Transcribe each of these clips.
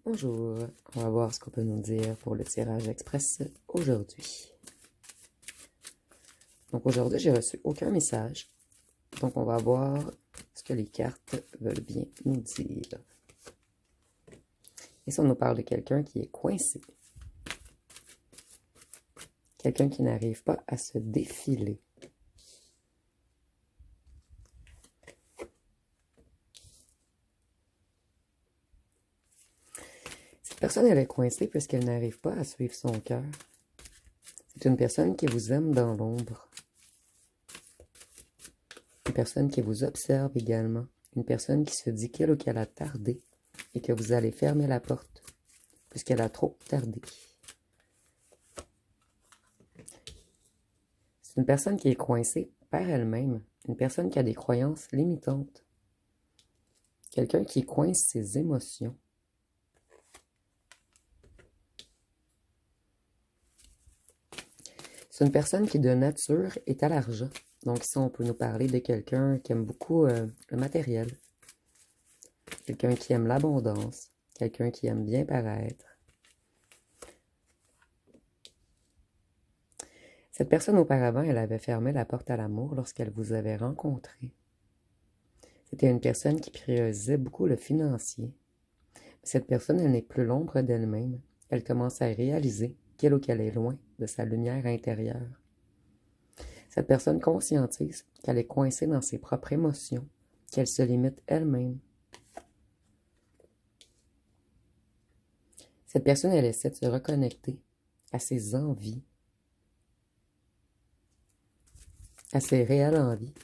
Bonjour, on va voir ce qu'on peut nous dire pour le tirage express aujourd'hui. Donc aujourd'hui, j'ai reçu aucun message. Donc on va voir ce que les cartes veulent bien nous dire. Et ça, on nous parle de quelqu'un qui est coincé. Quelqu'un qui n'arrive pas à se défiler. Cette personne, elle est coincée puisqu'elle n'arrive pas à suivre son cœur. C'est une personne qui vous aime dans l'ombre. Une personne qui vous observe également. Une personne qui se dit qu'elle ou qu'elle a tardé et que vous allez fermer la porte puisqu'elle a trop tardé. C'est une personne qui est coincée par elle-même. Une personne qui a des croyances limitantes. Quelqu'un qui coince ses émotions. C'est une personne qui, de nature, est à l'argent. Donc ici, on peut nous parler de quelqu'un qui aime beaucoup le matériel. Quelqu'un qui aime l'abondance. Quelqu'un qui aime bien paraître. Cette personne, auparavant, elle avait fermé la porte à l'amour lorsqu'elle vous avait rencontré. C'était une personne qui priorisait beaucoup le financier. Cette personne, elle n'est plus l'ombre d'elle-même. Elle commence à réaliser qu'elle ou qu'elle est loin de sa lumière intérieure. Cette personne conscientise qu'elle est coincée dans ses propres émotions, qu'elle se limite elle-même. Cette personne, elle essaie de se reconnecter à ses envies, à ses réelles envies.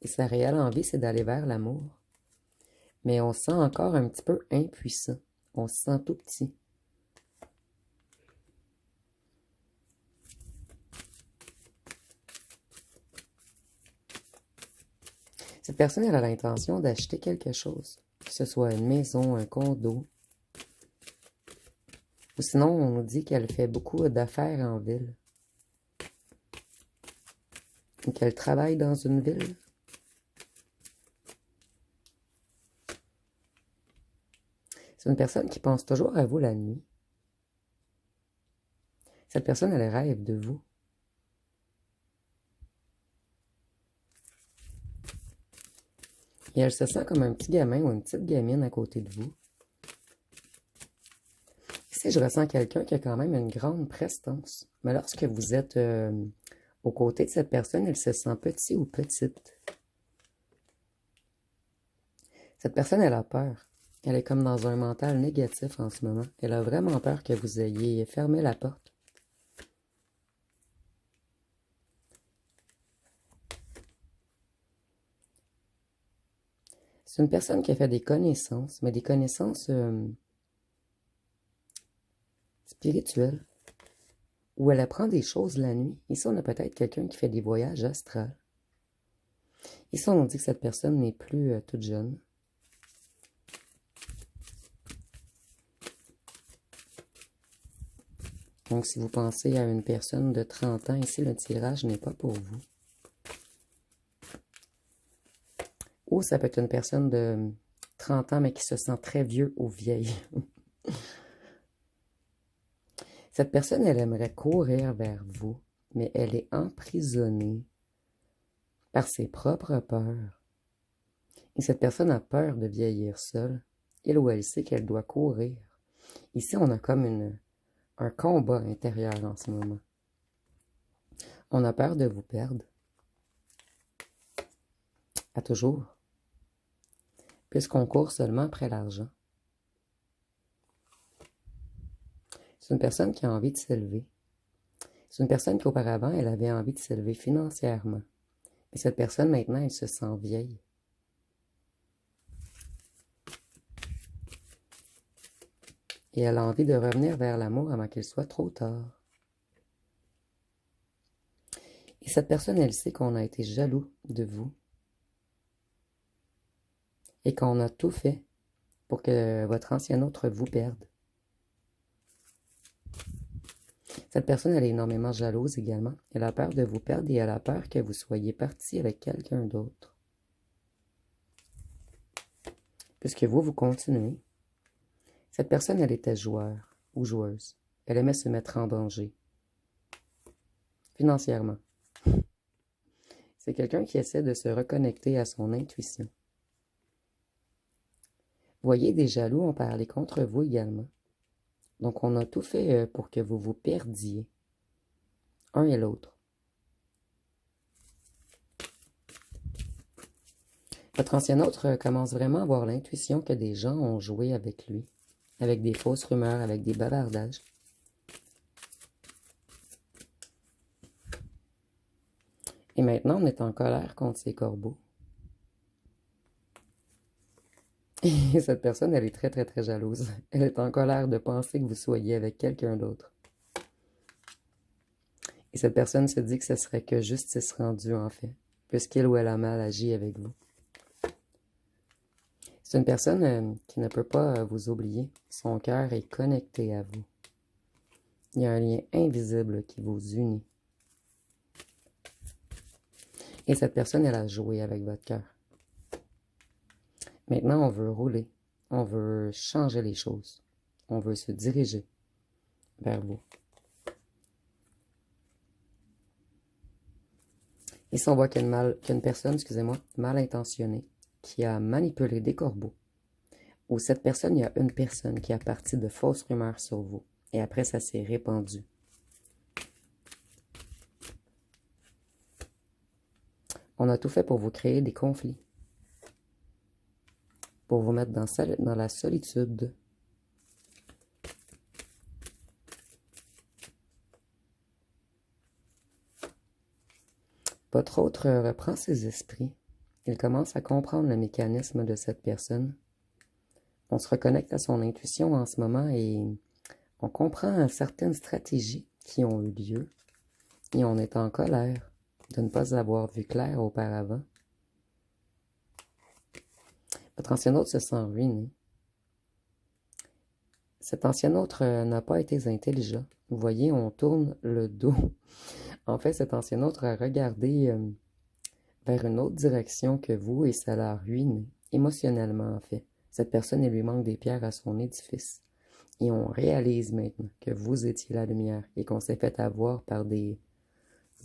Et sa réelle envie, c'est d'aller vers l'amour. Mais on se sent encore un petit peu impuissant. On se sent tout petit. Cette personne, elle a l'intention d'acheter quelque chose. Que ce soit une maison, un condo. Ou sinon, on nous dit qu'elle fait beaucoup d'affaires en ville. Ou qu'elle travaille dans une ville. C'est une personne qui pense toujours à vous la nuit. Cette personne, elle rêve de vous. Et elle se sent comme un petit gamin ou une petite gamine à côté de vous. Ici, je ressens quelqu'un qui a quand même une grande prestance. Mais lorsque vous êtes aux côtés de cette personne, elle se sent petit ou petite. Cette personne, elle a peur. Elle est comme dans un mental négatif en ce moment. Elle a vraiment peur que vous ayez fermé la porte. C'est une personne qui a fait des connaissances, mais des connaissances spirituelles, où elle apprend des choses la nuit. Ici, on a peut-être quelqu'un qui fait des voyages astrales. Ici, on nous dit que cette personne n'est plus toute jeune. Donc, si vous pensez à une personne de 30 ans, ici, le tirage n'est pas pour vous. Ou ça peut être une personne de 30 ans, mais qui se sent très vieux ou vieille. Cette personne, elle aimerait courir vers vous, mais elle est emprisonnée par ses propres peurs. Et cette personne a peur de vieillir seule. Elle ou elle sait qu'elle doit courir. Ici, on a comme un combat intérieur en ce moment. On a peur de vous perdre. À toujours. Puisqu'on court seulement après l'argent. C'est une personne qui a envie de s'élever. C'est une personne qui, auparavant, elle avait envie de s'élever financièrement. Mais cette personne, maintenant, elle se sent vieille. Et elle a envie de revenir vers l'amour avant qu'il soit trop tard. Et cette personne, elle sait qu'on a été jaloux de vous. Et qu'on a tout fait pour que votre ancien autre vous perde. Cette personne, elle est énormément jalouse également. Elle a peur de vous perdre et elle a peur que vous soyez parti avec quelqu'un d'autre. Puisque vous continuez. Cette personne, elle était joueur ou joueuse. Elle aimait se mettre en danger, financièrement. C'est quelqu'un qui essaie de se reconnecter à son intuition. Voyez, des jaloux ont parlé contre vous également. Donc, on a tout fait pour que vous vous perdiez, un et l'autre. Votre ancien autre commence vraiment à avoir l'intuition que des gens ont joué avec lui, avec des fausses rumeurs, avec des bavardages. Et maintenant, on est en colère contre ces corbeaux. Et cette personne, elle est très, très, très jalouse. Elle est en colère de penser que vous soyez avec quelqu'un d'autre. Et cette personne se dit que ce serait que justice rendue, en fait, puisqu'il ou elle a mal agi avec vous. C'est une personne qui ne peut pas vous oublier. Son cœur est connecté à vous. Il y a un lien invisible qui vous unit. Et cette personne, elle a joué avec votre cœur. Maintenant, on veut rouler. On veut changer les choses. On veut se diriger vers vous. Ici, on voit qu'il y a une personne, mal intentionnée, qui a manipulé des corbeaux. Ou cette personne, il y a une personne qui a parti de fausses rumeurs sur vous. Et après, ça s'est répandu. On a tout fait pour vous créer des conflits. Pour vous mettre dans la solitude. Votre autre reprend ses esprits. Il commence à comprendre le mécanisme de cette personne. On se reconnecte à son intuition en ce moment et on comprend certaines stratégies qui ont eu lieu. Et on est en colère de ne pas avoir vu clair auparavant. Votre ancien autre se sent ruiné. Cet ancien autre n'a pas été intelligent. Vous voyez, on tourne le dos. En fait, cet ancien autre a regardé vers une autre direction que vous et ça l'a ruiné, émotionnellement en fait. Cette personne, il lui manque des pierres à son édifice. Et on réalise maintenant que vous étiez la lumière et qu'on s'est fait avoir par des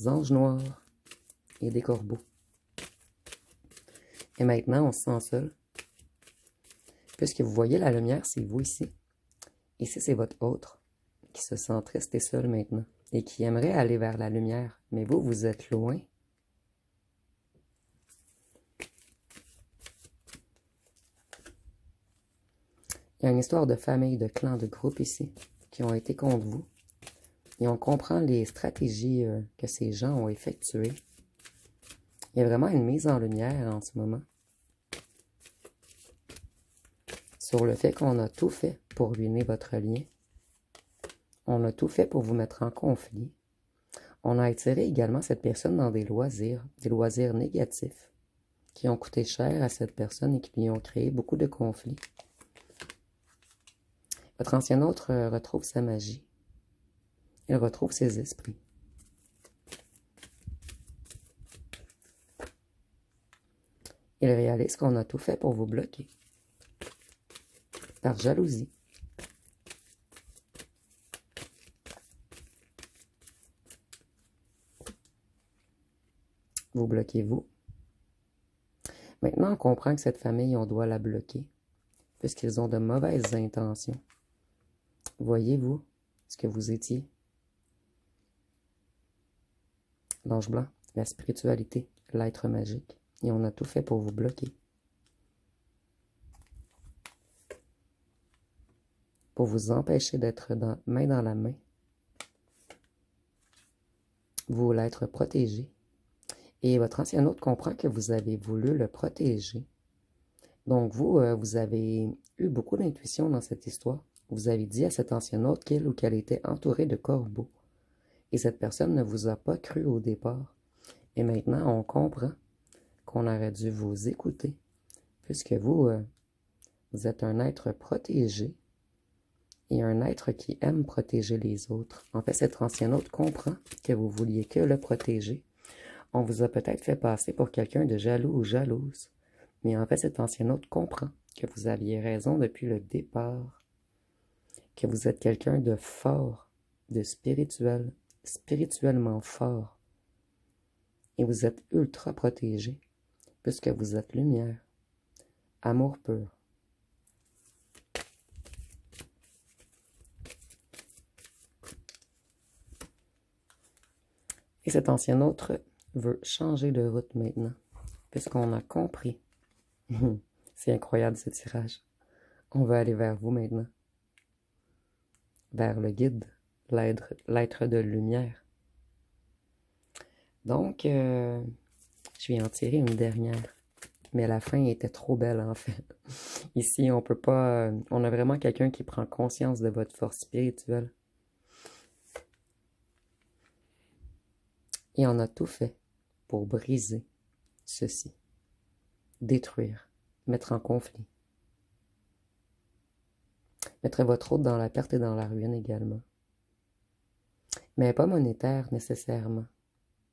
anges noirs et des corbeaux. Et maintenant, on se sent seul. Puisque vous voyez la lumière, c'est vous ici. Ici, c'est votre autre qui se sent triste et seul maintenant et qui aimerait aller vers la lumière. Mais vous, vous êtes loin. Il y a une histoire de famille, de clan, de groupe ici qui ont été contre vous. Et on comprend les stratégies que ces gens ont effectuées. Il y a vraiment une mise en lumière en ce moment sur le fait qu'on a tout fait pour ruiner votre lien. On a tout fait pour vous mettre en conflit. On a attiré également cette personne dans des loisirs négatifs qui ont coûté cher à cette personne et qui lui ont créé beaucoup de conflits. Votre ancien autre retrouve sa magie. Il retrouve ses esprits. Il réalise qu'on a tout fait pour vous bloquer. Par jalousie. Vous bloquez-vous. Maintenant, on comprend que cette famille, on doit la bloquer, puisqu'ils ont de mauvaises intentions. Voyez-vous ce que vous étiez? L'ange blanc, la spiritualité, l'être magique. Et on a tout fait pour vous bloquer. Pour vous empêcher d'être main dans la main. Vous voulez être protégé. Et votre ancien autre comprend que vous avez voulu le protéger. Donc vous, vous avez eu beaucoup d'intuition dans cette histoire. Vous avez dit à cet ancien autre qu'il ou qu'elle était entourée de corbeaux. Et cette personne ne vous a pas cru au départ. Et maintenant, on comprend qu'on aurait dû vous écouter. Puisque vous, vous êtes un être protégé. Et un être qui aime protéger les autres. En fait, cet ancien autre comprend que vous vouliez que le protéger. On vous a peut-être fait passer pour quelqu'un de jaloux ou jalouse. Mais en fait, cet ancien autre comprend que vous aviez raison depuis le départ. que vous êtes quelqu'un de fort, de spirituel, spirituellement fort. Et vous êtes ultra protégé, puisque vous êtes lumière, amour pur. Et cet ancien autre veut changer de route maintenant, puisqu'on a compris. C'est incroyable ce tirage. On va aller vers vous maintenant. Vers le guide, l'être de lumière. Donc, je vais en tirer une dernière. Mais la fin était trop belle en fait. Ici, on peut pas... on a vraiment quelqu'un qui prend conscience de votre force spirituelle. Et on a tout fait pour briser ceci. Détruire. Mettre en conflit. Mettre votre hôte dans la perte et dans la ruine également. Mais pas monétaire nécessairement.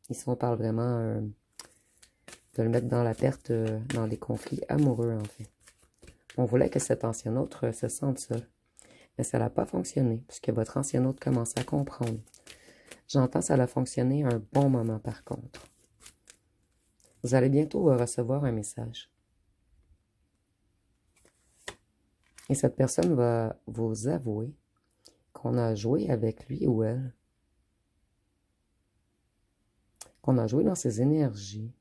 Ici, on parle vraiment de le mettre dans la perte, dans les conflits amoureux en fait. On voulait que cet ancien autre se sente seul. Mais ça n'a pas fonctionné, puisque votre ancien autre commence à comprendre. J'entends ça a fonctionné un bon moment par contre. Vous allez bientôt recevoir un message. Et cette personne va vous avouer qu'on a joué avec lui ou elle, qu'on a joué dans ses énergies,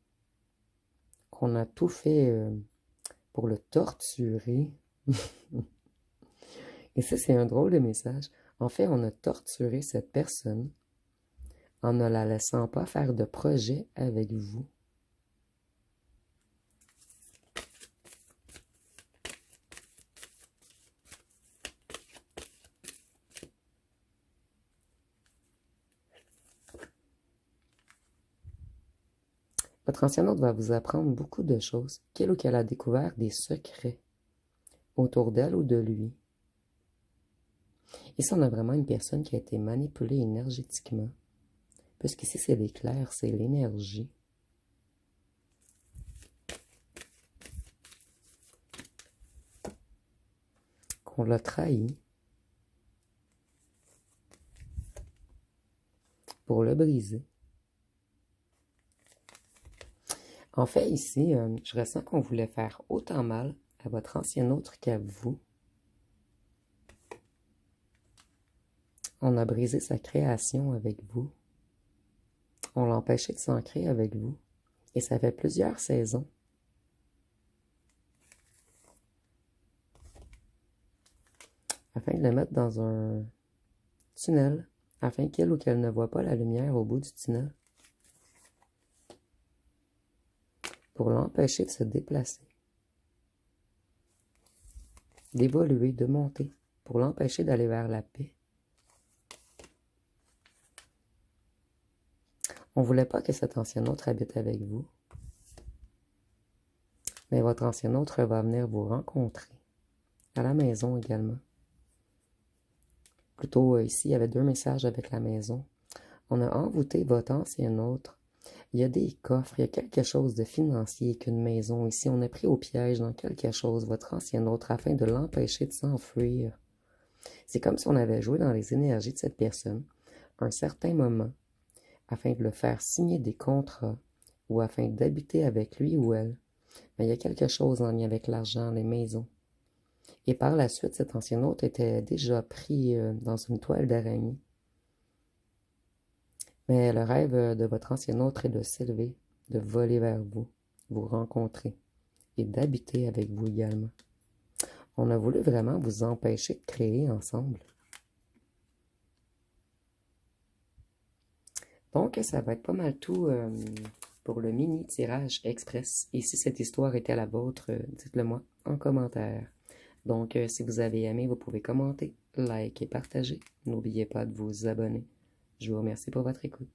qu'on a tout fait pour le torturer. Et ça, c'est un drôle de message. En fait, on a torturé cette personne en ne la laissant pas faire de projet avec vous. Votre ancien hôte va vous apprendre beaucoup de choses, qu'il ou qu'elle a découvert des secrets autour d'elle ou de lui. Ici, on a vraiment une personne qui a été manipulée énergétiquement, puisqu'ici, c'est l'éclair, c'est l'énergie. Qu'on l'a trahi pour le briser. En fait, ici, je ressens qu'on voulait faire autant mal à votre ancien autre qu'à vous. On a brisé sa création avec vous. On l'a empêché de s'ancrer avec vous. Et ça fait plusieurs saisons. Afin de le mettre dans un tunnel, afin qu'il ou qu'elle ne voit pas la lumière au bout du tunnel. Pour l'empêcher de se déplacer. D'évoluer, de monter. Pour l'empêcher d'aller vers la paix. On ne voulait pas que cet ancien autre habite avec vous. Mais votre ancien autre va venir vous rencontrer. À la maison également. Plutôt ici, il y avait 2 messages avec la maison. On a envoûté votre ancien autre. Il y a des coffres, il y a quelque chose de financier qu'une maison. Ici, on a pris au piège dans quelque chose votre ancien autre afin de l'empêcher de s'enfuir. C'est comme si on avait joué dans les énergies de cette personne un certain moment afin de le faire signer des contrats ou afin d'habiter avec lui ou elle. Mais il y a quelque chose en lien avec l'argent, les maisons. Et par la suite, cet ancien hôte était déjà pris dans une toile d'araignée. Mais le rêve de votre ancien hôte est de s'élever, de voler vers vous, vous rencontrer et d'habiter avec vous également. On a voulu vraiment vous empêcher de créer ensemble. Donc, ça va être pas mal tout pour le mini tirage express. Et si cette histoire était la vôtre, dites-le moi en commentaire. Donc, si vous avez aimé, vous pouvez commenter, liker et partager. N'oubliez pas de vous abonner. Je vous remercie pour votre écoute.